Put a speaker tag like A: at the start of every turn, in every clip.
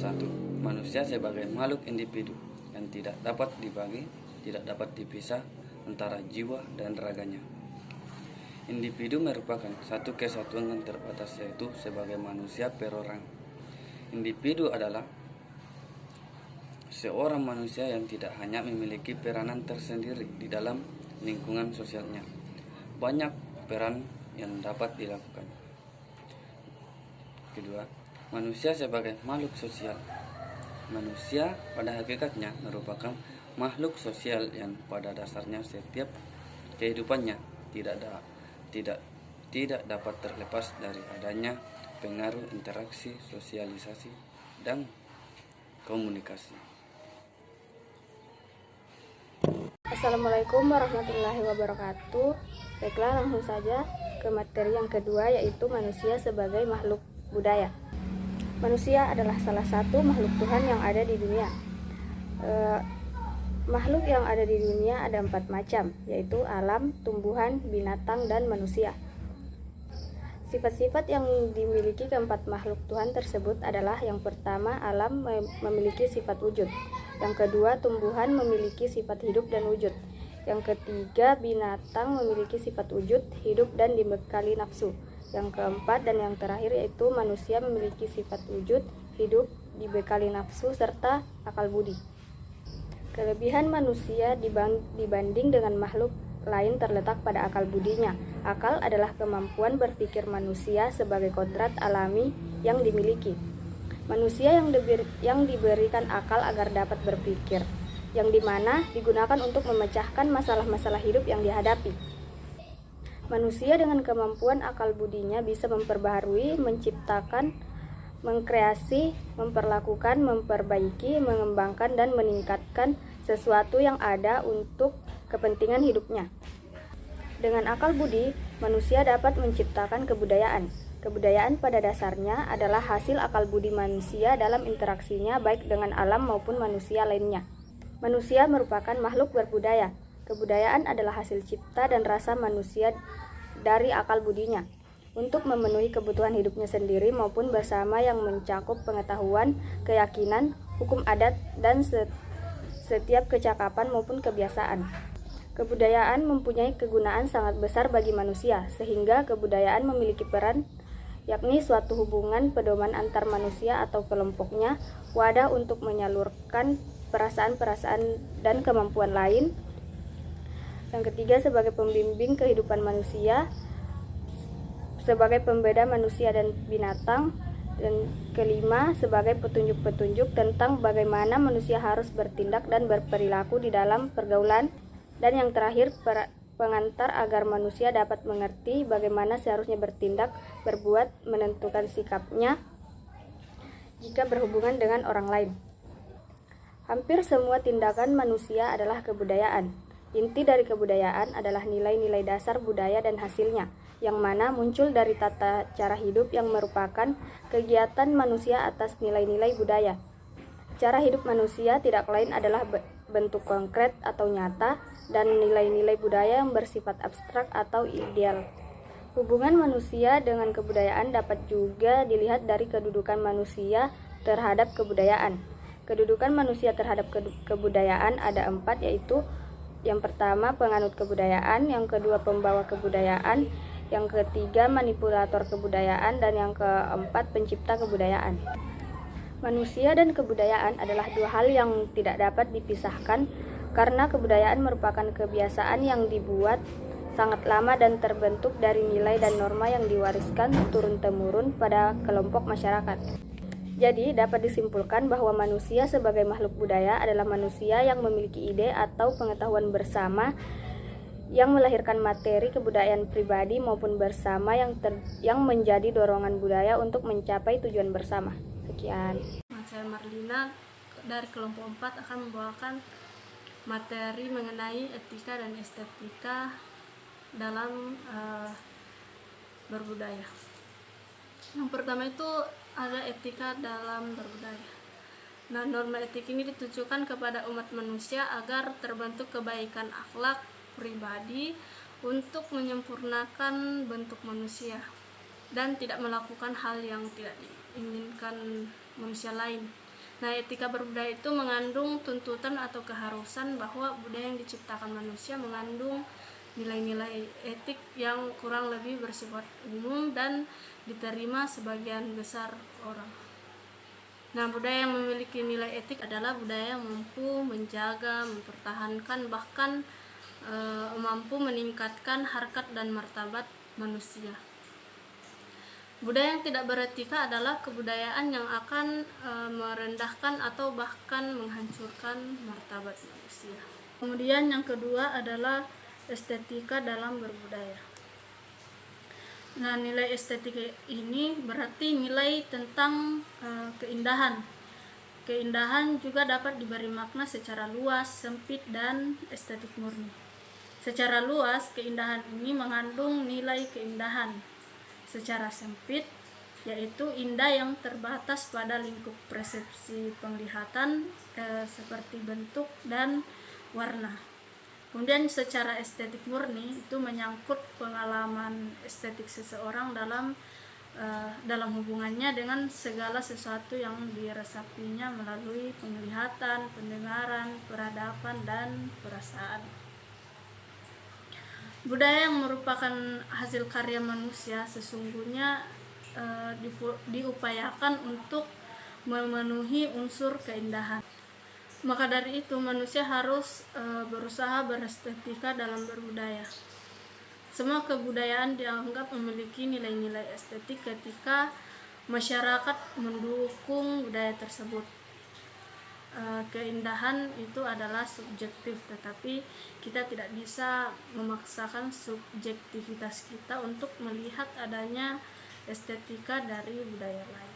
A: 1. Manusia sebagai makhluk individu yang tidak dapat dibagi, tidak dapat dipisah antara jiwa dan raganya. Individu merupakan satu kesatuan yang terbatas, yaitu sebagai manusia per orang. Individu adalah seorang manusia yang tidak hanya memiliki peranan tersendiri di dalam lingkungan sosialnya. Banyak peran yang dapat dilakukan. Kedua, manusia sebagai makhluk sosial. Manusia pada hakikatnya merupakan makhluk sosial yang pada dasarnya setiap kehidupannya tidak dapat terlepas dari adanya pengaruh interaksi, sosialisasi, dan komunikasi.
B: Assalamualaikum warahmatullahi wabarakatuh. Baiklah, langsung saja ke materi yang kedua, yaitu manusia sebagai makhluk budaya. Manusia adalah salah satu makhluk Tuhan yang ada di dunia. Makhluk yang ada di dunia ada 4 macam, yaitu alam, tumbuhan, binatang, dan manusia. Sifat-sifat yang dimiliki keempat makhluk Tuhan tersebut adalah: yang pertama, alam memiliki sifat wujud. Yang kedua, tumbuhan memiliki sifat hidup dan wujud. Yang ketiga, binatang memiliki sifat wujud, hidup, dan dibekali nafsu. Yang keempat dan yang terakhir yaitu manusia memiliki sifat wujud, hidup, dibekali nafsu, serta akal budi. Kelebihan manusia dibanding dengan makhluk lain terletak pada akal budinya. Akal adalah kemampuan berpikir manusia sebagai kodrat alami yang dimiliki. Manusia yang diberikan akal agar dapat berpikir, yang dimana digunakan untuk memecahkan masalah-masalah hidup yang dihadapi. Manusia dengan kemampuan akal budinya bisa memperbaharui, menciptakan, mengkreasi, memperlakukan, memperbaiki, mengembangkan, dan meningkatkan sesuatu yang ada untuk kepentingan hidupnya. Dengan akal budi, manusia dapat menciptakan kebudayaan. Kebudayaan pada dasarnya adalah hasil akal budi manusia dalam interaksinya baik dengan alam maupun manusia lainnya. Manusia merupakan makhluk berbudaya. Kebudayaan adalah hasil cipta dan rasa manusia dari akal budinya untuk memenuhi kebutuhan hidupnya sendiri maupun bersama, yang mencakup pengetahuan, keyakinan, hukum adat, dan setiap kecakapan maupun kebiasaan. Kebudayaan mempunyai kegunaan sangat besar bagi manusia, sehingga kebudayaan memiliki peran, yakni suatu hubungan pedoman antar manusia atau kelompoknya, wadah untuk menyalurkan perasaan-perasaan dan kemampuan lain. Yang ketiga, sebagai pembimbing kehidupan manusia, sebagai pembeda manusia dan binatang. Dan kelima, sebagai petunjuk-petunjuk tentang bagaimana manusia harus bertindak dan berperilaku di dalam pergaulan. Dan yang terakhir, pengantar agar manusia dapat mengerti bagaimana seharusnya bertindak, berbuat, menentukan sikapnya jika berhubungan dengan orang lain. Hampir semua tindakan manusia adalah kebudayaan. Inti dari kebudayaan adalah nilai-nilai dasar budaya dan hasilnya, yang mana muncul dari tata cara hidup yang merupakan kegiatan manusia atas nilai-nilai budaya. Cara hidup manusia tidak lain adalah bentuk konkret atau nyata, dan nilai-nilai budaya yang bersifat abstrak atau ideal. Hubungan manusia dengan kebudayaan dapat juga dilihat dari kedudukan manusia terhadap kebudayaan. Kedudukan manusia terhadap kebudayaan ada 4, yaitu: yang pertama, penganut kebudayaan; yang kedua, pembawa kebudayaan; yang ketiga, manipulator kebudayaan; dan yang keempat, pencipta kebudayaan. Manusia dan kebudayaan adalah dua hal yang tidak dapat dipisahkan, karena kebudayaan merupakan kebiasaan yang dibuat sangat lama dan terbentuk dari nilai dan norma yang diwariskan turun-temurun pada kelompok masyarakat. Jadi, dapat disimpulkan bahwa manusia sebagai makhluk budaya adalah manusia yang memiliki ide atau pengetahuan bersama yang melahirkan materi kebudayaan pribadi maupun bersama yang menjadi dorongan budaya untuk mencapai tujuan bersama. Sekian.
C: Saya Marlina dari kelompok 4 akan membawakan materi mengenai etika dan estetika dalam berbudaya. Yang pertama itu ada etika dalam berbudaya. Nah, norma etik ini ditujukan kepada umat manusia agar terbentuk kebaikan akhlak pribadi untuk menyempurnakan bentuk manusia dan tidak melakukan hal yang tidak diinginkan manusia lain. Nah, etika berbudaya itu mengandung tuntutan atau keharusan bahwa budaya yang diciptakan manusia mengandung nilai-nilai etik yang kurang lebih bersifat umum dan diterima sebagian besar orang. Nah, budaya yang memiliki nilai etik adalah budaya yang mampu menjaga, mempertahankan, bahkan mampu meningkatkan harkat dan martabat manusia. Budaya yang tidak beretika adalah kebudayaan yang akan merendahkan atau bahkan menghancurkan martabat manusia. Kemudian yang kedua adalah estetika dalam berbudaya. Nah, nilai estetika ini berarti nilai tentang keindahan. Keindahan juga dapat diberi makna secara luas, sempit, dan estetik murni. Secara luas, keindahan ini mengandung nilai keindahan. Secara sempit, yaitu indah yang terbatas pada lingkup persepsi penglihatan seperti bentuk dan warna. Kemudian secara estetik murni itu menyangkut pengalaman estetik seseorang dalam hubungannya dengan segala sesuatu yang diresapinya melalui penglihatan, pendengaran, peradaban, dan perasaan. Budaya yang merupakan hasil karya manusia sesungguhnya diupayakan untuk memenuhi unsur keindahan. Maka dari itu manusia harus berusaha berestetika dalam berbudaya. Semua kebudayaan dianggap memiliki nilai-nilai estetik ketika masyarakat mendukung budaya tersebut. Keindahan itu adalah subjektif, tetapi kita tidak bisa memaksakan subjektivitas kita untuk melihat adanya estetika dari budaya lain.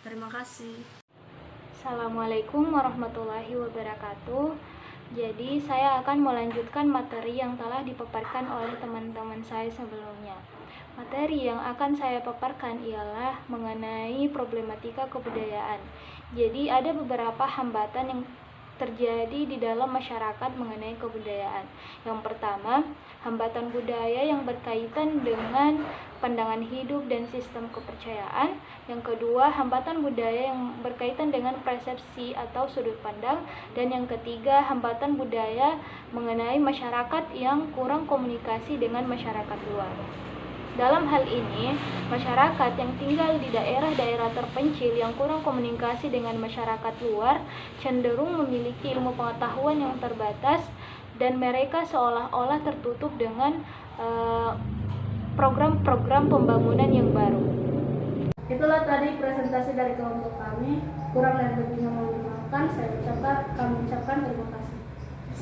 C: Terima kasih.
B: Assalamualaikum warahmatullahi wabarakatuh. Jadi saya akan melanjutkan materi yang telah dipaparkan oleh teman-teman saya sebelumnya. Materi yang akan saya paparkan ialah mengenai problematika kebudayaan. Jadi ada beberapa hambatan yang terjadi di dalam masyarakat mengenai kebudayaan. Yang pertama, hambatan budaya yang berkaitan dengan pandangan hidup dan sistem kepercayaan. Yang kedua, hambatan budaya yang berkaitan dengan persepsi atau sudut pandang. Dan yang ketiga, hambatan budaya mengenai masyarakat yang kurang komunikasi dengan masyarakat luar. Dalam hal ini, masyarakat yang tinggal di daerah-daerah terpencil yang kurang komunikasi dengan masyarakat luar cenderung memiliki ilmu pengetahuan yang terbatas dan mereka seolah-olah tertutup dengan program-program pembangunan yang baru.
C: Itulah tadi presentasi dari kelompok kami. Kurang dan lebihnya mohon dimaafkan. Kami ucapkan terima kasih.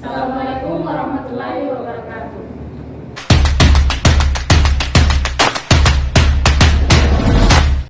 D: Assalamualaikum warahmatullahi